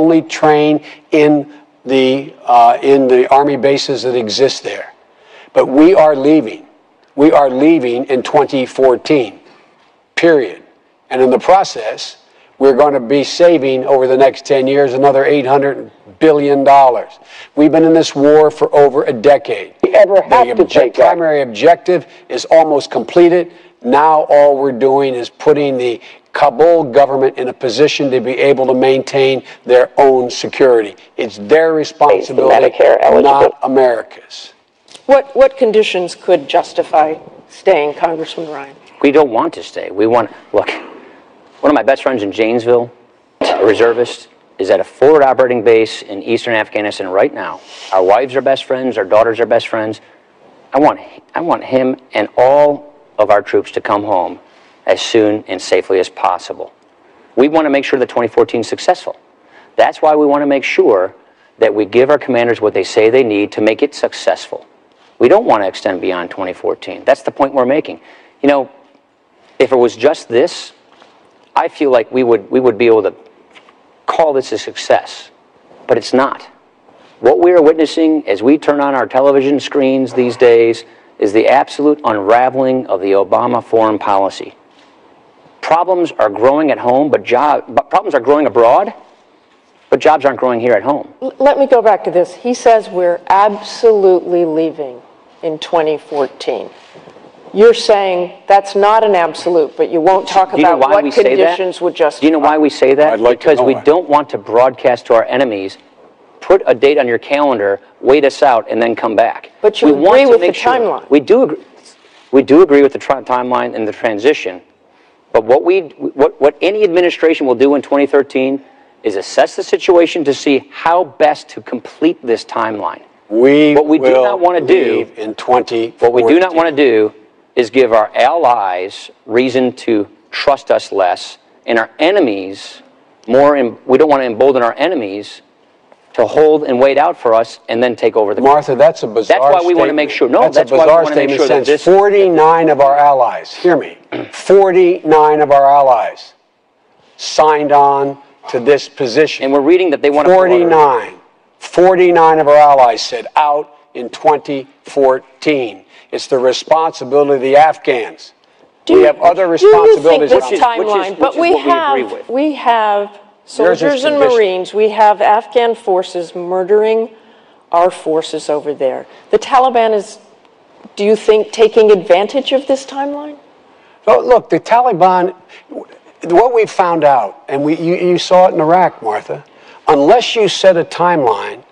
only train in the Army bases that exist there. But we are leaving. We are leaving in 2014, period. And in the process, we're going to be saving over the next 10 years another $800 billion. We've been in this war for over a decade. We ever have The primary objective is almost completed. Now all we're doing is putting the Kabul government in a position to be able to maintain their own security. It's their responsibility, not America's. What conditions could justify staying, Congressman Ryan? We don't want to stay. We want, look, one of my best friends in Janesville, a reservist, is at a forward operating base in eastern Afghanistan right now. Our wives are best friends, our daughters are best friends. I want him and all of our troops to come home as soon and safely as possible. We want to make sure that 2014 is successful. That's why we want to make sure that we give our commanders what they say they need to make it successful. We don't want to extend beyond 2014. That's the point we're making. You know, if it was just this, I feel like we would be able to call this a success, but it's not. What we are witnessing as we turn on our television screens these days is the absolute unraveling of the Obama foreign policy. Problems are growing at home, but problems are growing abroad, but jobs aren't growing here at home. Let me go back to this. He says we're absolutely leaving in 2014. You're saying that's not an absolute, but you won't talk about what conditions would justify. Do you know why we say that? Because we don't want to broadcast to our enemies, put a date on your calendar, wait us out, and then come back. But you agree with the timeline. We do agree with the timeline and the transition. But what any administration will do in 2013 is assess the situation to see how best to complete this timeline. What we do not want to do in 2014. What we do not want to do is give our allies reason to trust us less, and our enemies more. We don't want to embolden our enemies to hold and wait out for us and then take over the country. Martha, that's a bizarre statement. That's why we want to make sure. No, that's a bizarre statement since 49 of our allies, hear me, 49 of our allies signed on to this position. And we're reading that they want to 49 of our allies said out in 2014. It's the responsibility of the Afghans. We have other responsibilities. Do you think this timeline, but we have soldiers and Marines, we have Afghan forces murdering our forces over there. The Taliban is, do you think, taking advantage of this timeline? Oh, look, the Taliban, what we found out, and you saw it in Iraq, Martha, unless you set a timeline,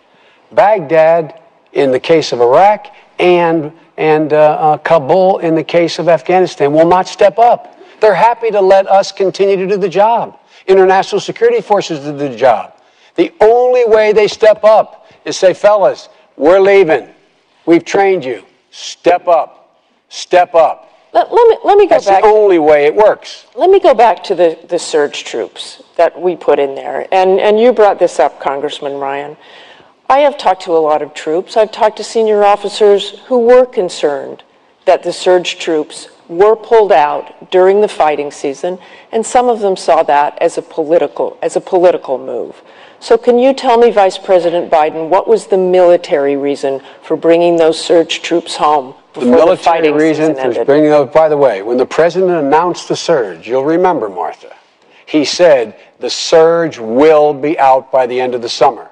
Baghdad in the case of Iraq and Kabul in the case of Afghanistan will not step up. They're happy to let us continue to do the job. International security forces do the job. The only way they step up is say, fellas, we're leaving. We've trained you. Step up. Step up. Let me go back. That's the only way it works. Let me go back to the surge troops that we put in there. And you brought this up, Congressman Ryan. I have talked to a lot of troops. I've talked to senior officers who were concerned that the surge troops were pulled out during the fighting season, and some of them saw that as a political move. So can you tell me, Vice President Biden, what was the military reason for bringing those surge troops home before the fighting season ended? The military reason for bringing those, by the way, when the president announced the surge, you'll remember, Martha, he said the surge will be out by the end of the summer.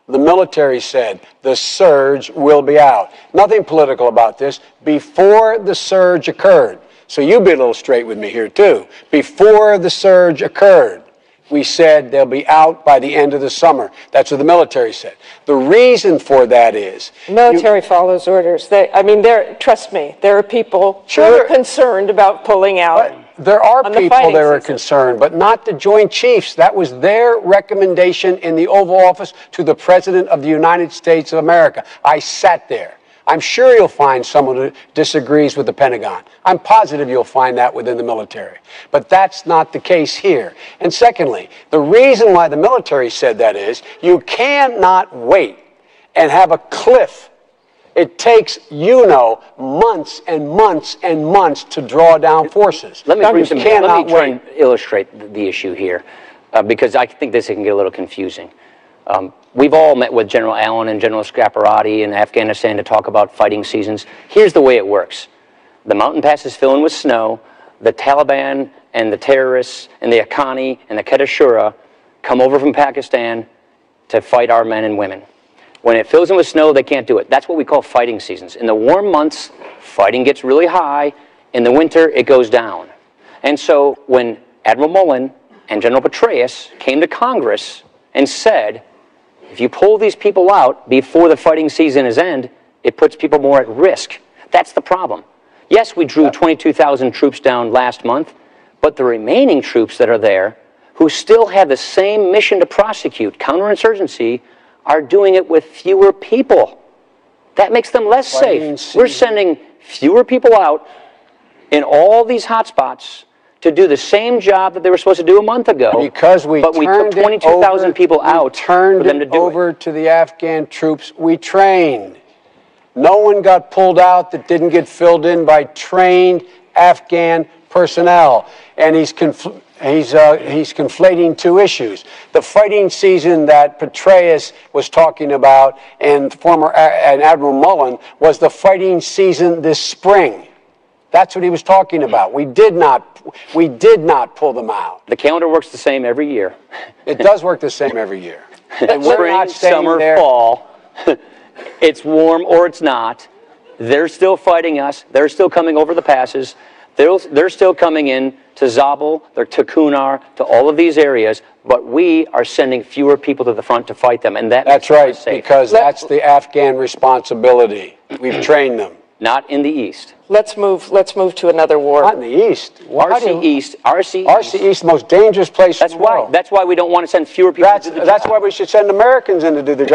The military said the surge will be out. Nothing political about this. Before the surge occurred, so you be a little straight with me here too. Before the surge occurred, we said they'll be out by the end of the summer. That's what the military said. The reason for that is military follows orders. Trust me, there are people who are concerned about pulling out. There are people that are concerned, but not the Joint Chiefs. That was their recommendation in the Oval Office to the President of the United States of America. I sat there. I'm sure you'll find someone who disagrees with the Pentagon. I'm positive you'll find that within the military. But that's not the case here. And secondly, the reason why the military said that is you cannot wait and have a cliff. It takes, months and months and months to draw down forces. Let me try and illustrate the issue here, because I think this can get a little confusing. We've all met with General Allen and General Scaparrotti in Afghanistan to talk about fighting seasons. Here's the way it works. The mountain passes fill in with snow. The Taliban and the terrorists and the Haqqani and the Quetta Shura come over from Pakistan to fight our men and women. When it fills in with snow, they can't do it. That's what we call fighting seasons. In the warm months, fighting gets really high. In the winter, it goes down. And so when Admiral Mullen and General Petraeus came to Congress and said, if you pull these people out before the fighting season is end, it puts people more at risk. That's the problem. Yes, we drew 22,000 troops down last month, but the remaining troops that are there, who still have the same mission to prosecute counterinsurgency, are doing it with fewer people. That makes them less safe. We're sending fewer people out in all these hotspots to do the same job that they were supposed to do a month ago. Because we took 22,000 people out for them to do it. Over to the Afghan troops we trained. No one got pulled out that didn't get filled in by trained Afghan personnel. And he's conflating two issues. The fighting season that Petraeus was talking about and Admiral Mullen was the fighting season this spring. That's what he was talking about. We did not pull them out. The calendar works the same every year. It does work the same every year. And we're not summer, fall. It's warm or it's not. They're still fighting us. They're still coming over the passes. They're still coming in to Zabul, to Kunar, to all of these areas, but we are sending fewer people to the front to fight them, and that's right, because that's the Afghan responsibility. We've trained them. Not in the East. Let's move to another war. Not in the East. RC East, the most dangerous place in the world. That's why we don't want to send fewer people to do the job. That's why we should send Americans in to do the job.